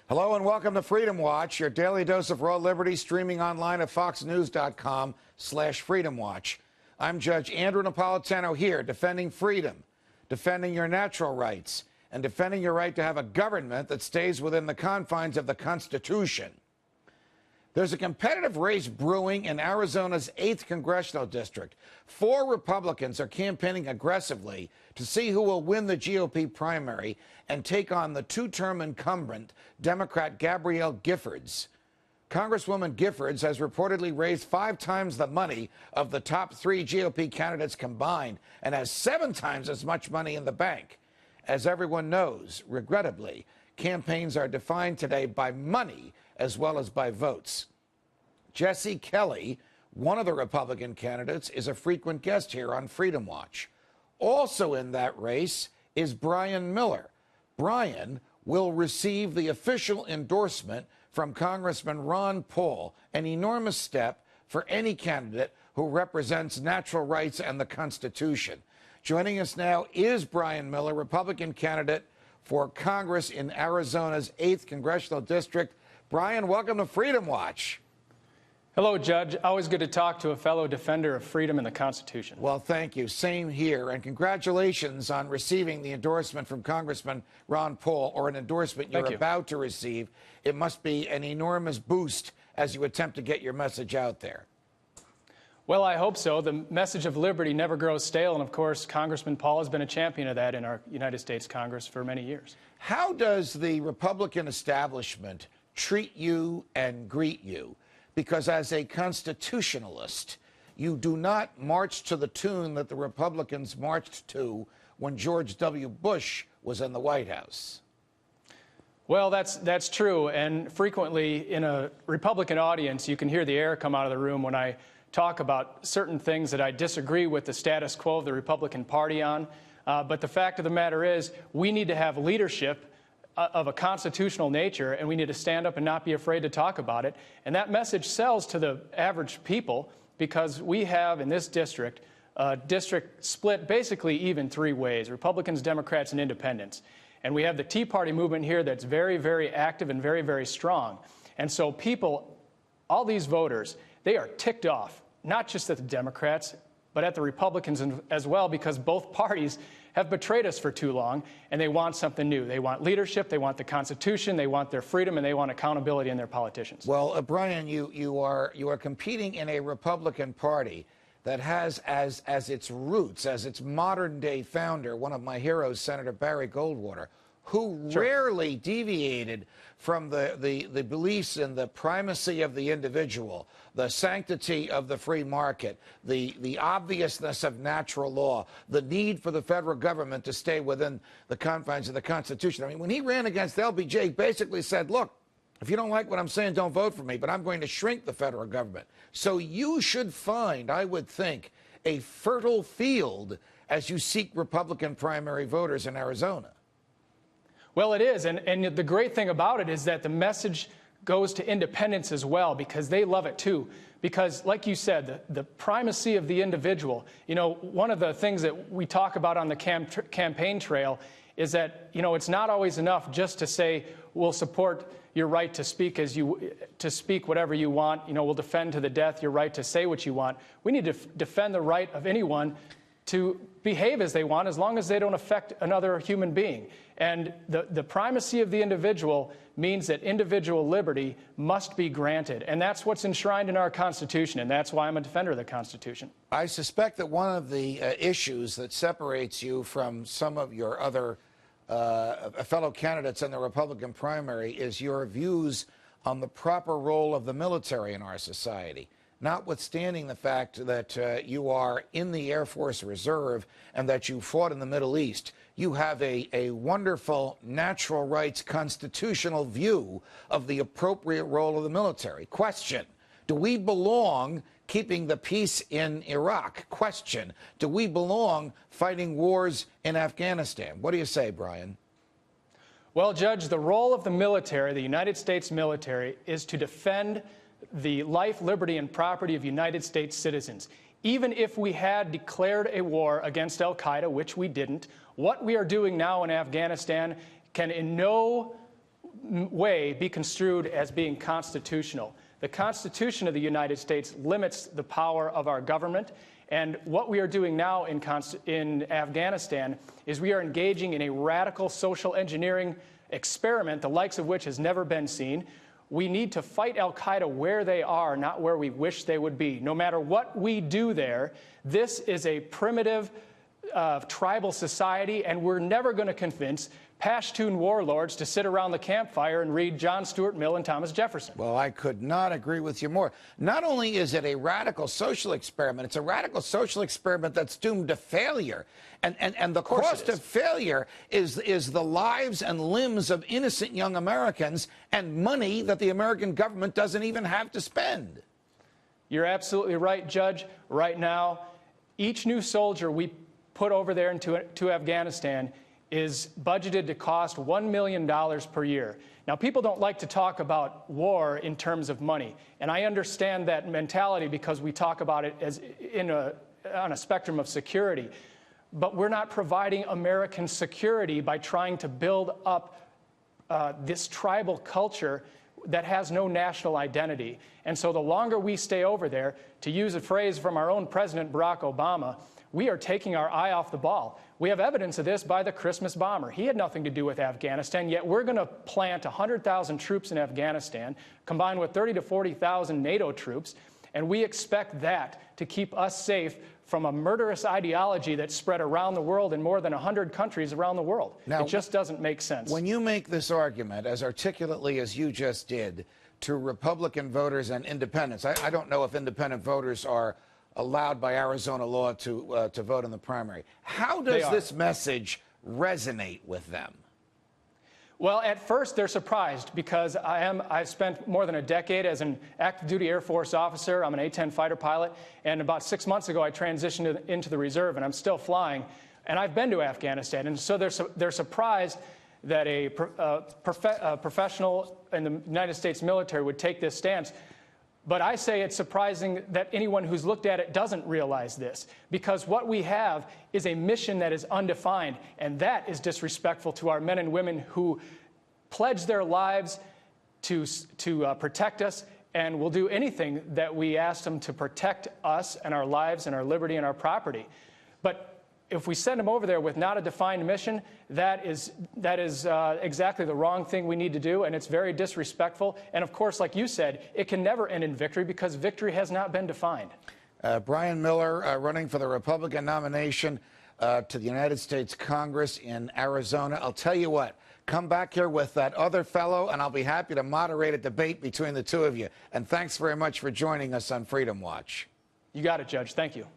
Hello and welcome to Freedom Watch, your daily dose of raw liberty, streaming online at foxnews.com/Freedom Watch. I'm Judge Andrew Napolitano here, defending freedom, defending your natural rights, and defending your right to have a government that stays within the confines of the Constitution. There's a competitive race brewing in Arizona's 8th congressional district. 4 Republicans are campaigning aggressively to see who will win the GOP primary and take on the 2-term incumbent, Democrat Gabrielle Giffords. Congresswoman Giffords has reportedly raised 5 times the money of the top 3 GOP candidates combined and has 7 times as much money in the bank. As everyone knows, regrettably, campaigns are defined today by money as well as by votes. Jesse Kelly, one of the Republican candidates, is a frequent guest here on Freedom Watch. Also in that race is Brian Miller. Brian will receive the official endorsement from Congressman Ron Paul, an enormous step for any candidate who represents natural rights and the Constitution. Joining us now is Brian Miller, Republican candidate for Congress in Arizona's 8th congressional district. Brian, welcome to Freedom Watch. Hello, Judge. Always good to talk to a fellow defender of freedom and the Constitution. Well, thank you. Same here. And congratulations on receiving the endorsement from Congressman Ron Paul, or an endorsement you're about to receive. It must be an enormous boost as you attempt to get your message out there. Well, I hope so. The message of liberty never grows stale. And, of course, Congressman Paul has been a champion of that in our United States Congress for many years. How does the Republican establishment treat you and greet you? Because as a constitutionalist, you do not march to the tune that the Republicans marched to when George W. Bush was in the White House. Well, that's true. And frequently in a Republican audience, you can hear the air come out of the room when I talk about certain things that I disagree with the status quo of the Republican Party on. But the fact of the matter is, we need to have leadership of a constitutional nature, and we need to stand up and not be afraid to talk about it. And that message sells to the average people because we have in this district a district split basically even 3 ways: Republicans, Democrats, and Independents. And we have the Tea Party movement here that's very, very active and very, very strong. And so people, all these voters, they are ticked off, not just at the Democrats, but at the Republicans as well, because both parties have betrayed us for too long, and they want something new. They want leadership, they want the Constitution, they want their freedom, and they want accountability in their politicians. Well, Brian, you are competing in a Republican Party that has as its roots, as its modern-day founder, one of my heroes, Senator Barry Goldwater, who rarely deviated from the beliefs in the primacy of the individual, the sanctity of the free market, the obviousness of natural law, the need for the federal government to stay within the confines of the Constitution. I mean, when he ran against LBJ, he basically said, look, if you don't like what I'm saying, don't vote for me, but I'm going to shrink the federal government. So you should find, I would think, a fertile field as you seek Republican primary voters in Arizona. Well, it is, and the great thing about it is that the message goes to independents as well, because they love it too. Because, like you said, the primacy of the individual, you know, one of the things that we talk about on the campaign trail is that, you know, it's not always enough just to say, we'll support your right to speak to speak whatever you want, you know, we'll defend to the death your right to say what you want. We need to defend the right of anyone to behave as they want, as long as they don't affect another human being. And the primacy of the individual means that individual liberty must be granted. And that's what's enshrined in our Constitution, and that's why I'm a defender of the Constitution. I suspect that one of the issues that separates you from some of your other fellow candidates in the Republican primary is your views on the proper role of the military in our society. Notwithstanding the fact that you are in the Air Force Reserve and that you fought in the Middle East, you have a wonderful natural rights constitutional view of the appropriate role of the military. Question: do we belong keeping the peace in Iraq? Question: do we belong fighting wars in Afghanistan? What do you say, Brian? Well, Judge, the role of the military, the United States military, is to defend the life, liberty, and property of United States citizens. Even if we had declared a war against al-Qaeda, which we didn't, what we are doing now in Afghanistan can in no way be construed as being constitutional. The Constitution of the United States limits the power of our government. And what we are doing now in Afghanistan is we are engaging in a radical social engineering experiment, the likes of which has never been seen. We need to fight al-Qaeda where they are, not where we wish they would be. No matter what we do there, this is a primitive tribal society, and we're never going to convince Pashtun warlords to sit around the campfire and read John Stuart Mill and Thomas Jefferson. Well, I could not agree with you more. Not only is it a radical social experiment, it's a radical social experiment that's doomed to failure. And the cost of failure is the lives and limbs of innocent young Americans and money that the American government doesn't even have to spend. You're absolutely right, Judge. Right now, each new soldier we put over there to Afghanistan is budgeted to cost $1 million per year. Now, people don't like to talk about war in terms of money, and I understand that mentality because we talk about it as on a spectrum of security. But we're not providing American security by trying to build up this tribal culture that has no national identity. And so the longer we stay over there, to use a phrase from our own President Barack Obama, we are taking our eye off the ball. We have evidence of this by the Christmas bomber. He had nothing to do with Afghanistan, yet we're going to plant 100,000 troops in Afghanistan, combined with 30,000 to 40,000 NATO troops, and we expect that to keep us safe from a murderous ideology that's spread around the world in more than 100 countries around the world. Now, it just doesn't make sense. When you make this argument, as articulately as you just did, to Republican voters and independents, I don't know if independent voters are allowed by Arizona law to vote in the primary. How does this message resonate with them? Well, at first they're surprised because I've spent more than a decade as an active duty Air Force officer. I'm an A-10 fighter pilot, and about 6 months ago I transitioned into the reserve, and I'm still flying. And I've been to Afghanistan, and so they're surprised that a professional in the United States military would take this stance. But I say it's surprising that anyone who's looked at it doesn't realize this, because what we have is a mission that is undefined, and that is disrespectful to our men and women who pledge their lives to protect us and will do anything that we ask them to protect us and our lives and our liberty and our property. But if we send them over there with not a defined mission, that is exactly the wrong thing we need to do, and it's very disrespectful. And of course, like you said, it can never end in victory because victory has not been defined. Brian Miller running for the Republican nomination to the United States Congress in Arizona. I'll tell you what, come back here with that other fellow, and I'll be happy to moderate a debate between the two of you. And thanks very much for joining us on Freedom Watch. You got it, Judge. Thank you.